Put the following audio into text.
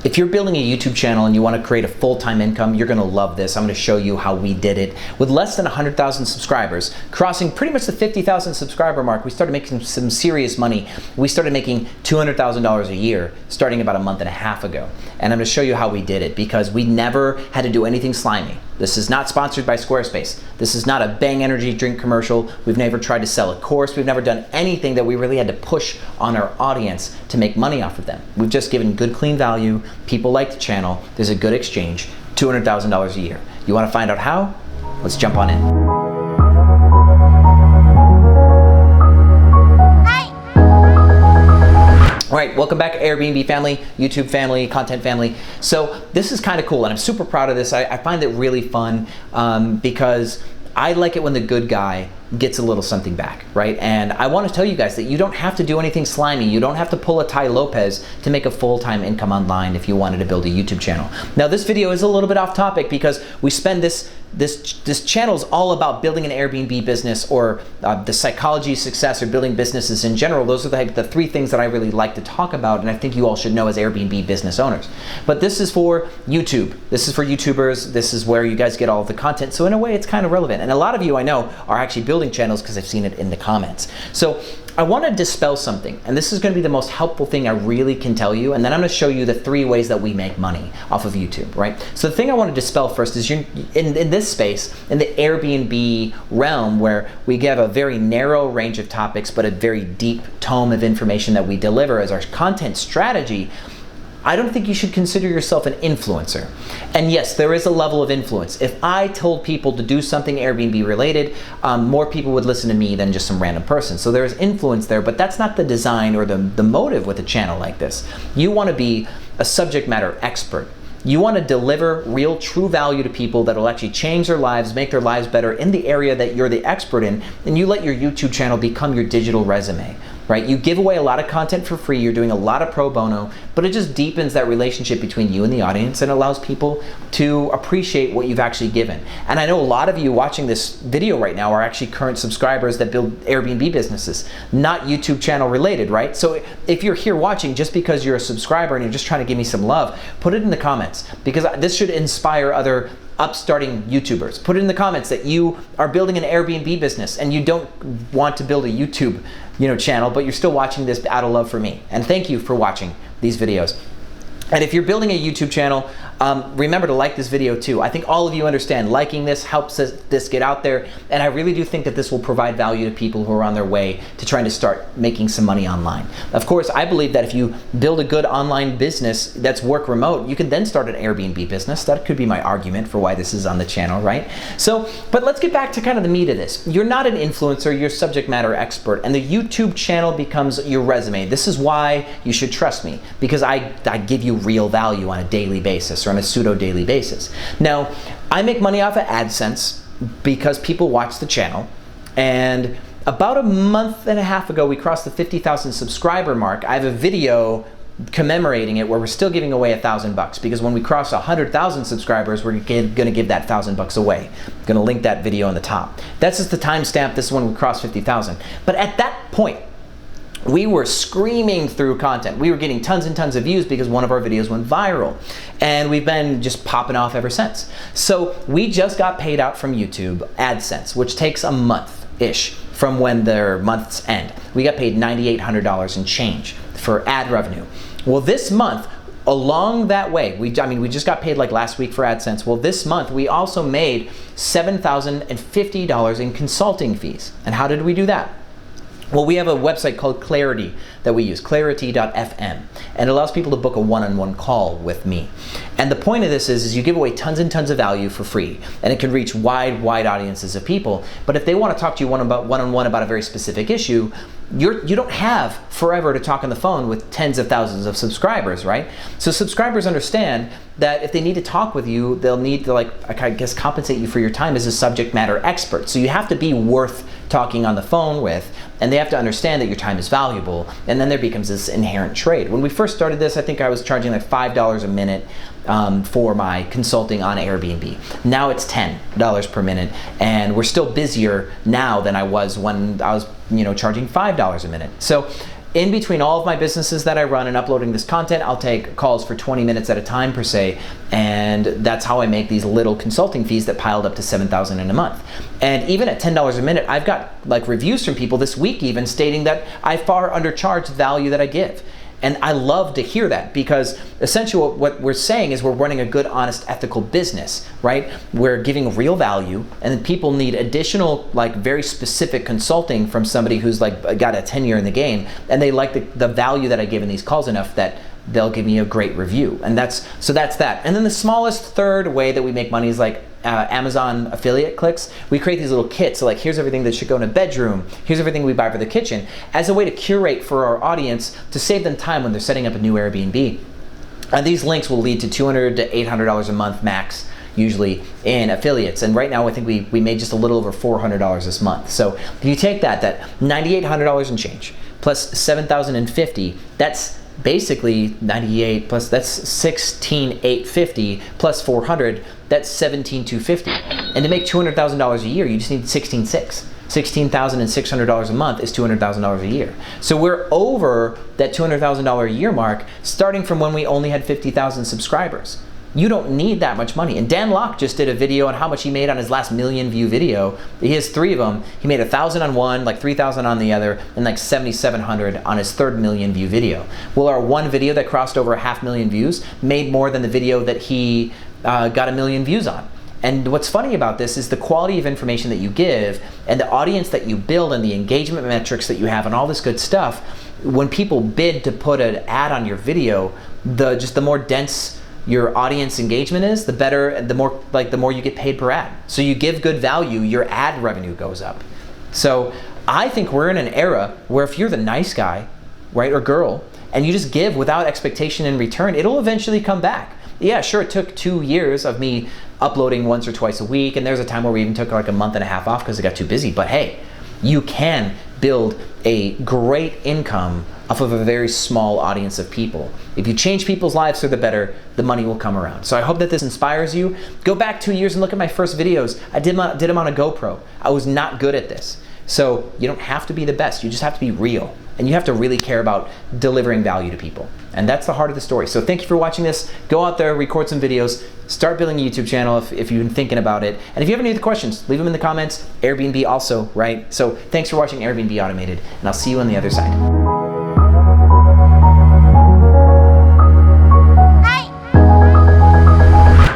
If you're building a YouTube channel and you want to create a full-time income, you're going to love this. I'm going to show you how we did it. With less than 100,000 subscribers, crossing pretty much the 50,000 subscriber mark, we started making some serious money. We started making $200,000 a year starting about a month and a half ago. And I'm going to show you how we did it because we never had to do anything slimy. This is not sponsored by Squarespace. This is not a Bang energy drink commercial. We've never tried to sell a course. We've never done anything that we really had to push on our audience to make money off of them. We've just given good, clean value. People like the channel. There's a good exchange. $200,000 a year. You want to find out how? Let's jump on in. All right, welcome back Airbnb family, YouTube family, content family. So this is kind of cool and I'm super proud of this. I find it really fun because I like it when the good guy gets a little something back, right? And I want to tell you guys that you don't have to do anything slimy. You don't have to pull a Tai Lopez to make a full-time income online if you wanted to build a YouTube channel. Now this video is a little bit off topic because we spend this channel is all about building an Airbnb business or the psychology of success or building businesses in general. Those are the three things that I really like to talk about and I think you all should know as Airbnb business owners. But this is for YouTube. This is for YouTubers. This is where you guys get all of the content. So in a way it's kind of relevant. And a lot of you I know are actually building channels because I've seen it in the comments. So I want to dispel something, and this is going to be the most helpful thing I really can tell you, and then I'm going to show you the 3 ways that we make money off of YouTube, right? So the thing I want to dispel first is you're in this space, in the Airbnb realm, where we have a very narrow range of topics, but a very deep tome of information that we deliver as our content strategy. I don't think you should consider yourself an influencer. And yes, there is a level of influence. If I told people to do something Airbnb related, more people would listen to me than just some random person. So there is influence there, but that's not the design or the motive with a channel like this. You want to be a subject matter expert. You want to deliver real, true value to people that will actually change their lives, make their lives better in the area that you're the expert in, and you let your YouTube channel become your digital resume, right? You give away a lot of content for free, you're doing a lot of pro bono, but it just deepens that relationship between you and the audience and allows people to appreciate what you've actually given. And I know a lot of you watching this video right now are actually current subscribers that build Airbnb businesses, not YouTube channel related, right? So if you're here watching just because you're a subscriber and you're just trying to give me some love, put it in the comments because this should inspire other upstarting YouTubers. Put it in the comments that you are building an Airbnb business and you don't want to build a YouTube channel, but you're still watching this out of love for me. And thank you for watching these videos. And if you're building a YouTube channel, remember to like this video too. I think all of you understand liking this helps this get out there, and I really do think that this will provide value to people who are on their way to trying to start making some money online. Of course, I believe that if you build a good online business that's work remote, you can then start an Airbnb business. That could be my argument for why this is on the channel, right? So, but let's get back to kind of the meat of this. You're not an influencer, you're a subject matter expert, and the YouTube channel becomes your resume. This is why you should trust me, because I give you real value on a daily basis or on a pseudo daily basis. Now, I make money off of AdSense because people watch the channel, and about a month and a half ago we crossed the 50,000 subscriber mark. I have a video commemorating it where we're still giving away $1,000 because when we cross 100,000 subscribers we're gonna give that $1,000 away. I'm gonna link that video on the top. That's just the timestamp. This is when we crossed 50,000. But at that point we were screaming through content. We were getting tons and tons of views because one of our videos went viral. And we've been just popping off ever since. So we just got paid out from YouTube AdSense, which takes a month-ish from when their months end. We got paid $9,800 and change for ad revenue. Well, this month, along that way, we just got paid like last week for AdSense. Well, this month we also made $7,050 in consulting fees. And how did we do that? Well, we have a website called Clarity that we use, clarity.fm, and it allows people to book a one-on-one call with me. And the point of this is you give away tons and tons of value for free, and it can reach wide audiences of people. But if they want to talk to you one-on-one about a very specific issue, you don't have forever to talk on the phone with tens of thousands of subscribers, right? So subscribers understand that if they need to talk with you, they'll need to, I guess, compensate you for your time as a subject matter expert. So you have to be worth talking on the phone with, and they have to understand that your time is valuable, and then there becomes this inherent trade. When we first started this, I think I was charging like $5 a minute for my consulting on Airbnb. Now it's $10 per minute, and we're still busier now than I was when I was charging $5 a minute. So in between all of my businesses that I run and uploading this content, I'll take calls for 20 minutes at a time per se, and that's how I make these little consulting fees that piled up to $7,000 in a month. And even at $10 a minute, I've got like reviews from people this week even stating that I far undercharge the value that I give. And I love to hear that, because essentially what we're saying is we're running a good, honest, ethical business, right? We're giving real value, and then people need additional, like very specific consulting from somebody who's like got a tenure in the game, and they like the value that I give in these calls enough that they'll give me a great review. And that's that. And then the smallest third way that we make money is like Amazon affiliate clicks. We create these little kits. So like, here's everything that should go in a bedroom. Here's everything we buy for the kitchen, as a way to curate for our audience to save them time when they're setting up a new Airbnb. And these links will lead to $200 to $800 a month max, usually, in affiliates. And right now I think we made just a little over $400 this month. So if you take that $9,800 and change plus $7,050, that's basically 98 plus, that's 16,850 plus 400, that's 17,250. And to make $200,000 a year, you just need 16,600. $16,600 a month is $200,000 a year. So we're over that $200,000 a year mark, starting from when we only had 50,000 subscribers. You don't need that much money. And Dan Locke just did a video on how much he made on his last million view video. He has 3 of them. He made 1,000 on one, like 3,000 on the other, and like 7,700 on his 3rd million view video. Well, our one video that crossed over 500,000 views made more than the video that he got 1 million views on. And what's funny about this is the quality of information that you give and the audience that you build and the engagement metrics that you have and all this good stuff. When people bid to put an ad on your video, the more dense your audience engagement is, the better, the more you get paid per ad. So you give good value, your ad revenue goes up. So I think we're in an era where if you're the nice guy, right, or girl, and you just give without expectation in return, it'll eventually come back. Yeah, sure, it took 2 years of me uploading once or twice a week, and there's a time where we even took like a month and a half off because it got too busy, but hey, you can build a great income off of a very small audience of people. If you change people's lives for the better, the money will come around. So I hope that this inspires you. Go back 2 years and look at my first videos. I did them on a GoPro. I was not good at this. So you don't have to be the best, you just have to be real. And you have to really care about delivering value to people. And that's the heart of the story. So thank you for watching this. Go out there, record some videos, start building a YouTube channel if you've been thinking about it. And if you have any other questions, leave them in the comments. Airbnb also, right? So thanks for watching Airbnb Automated, and I'll see you on the other side.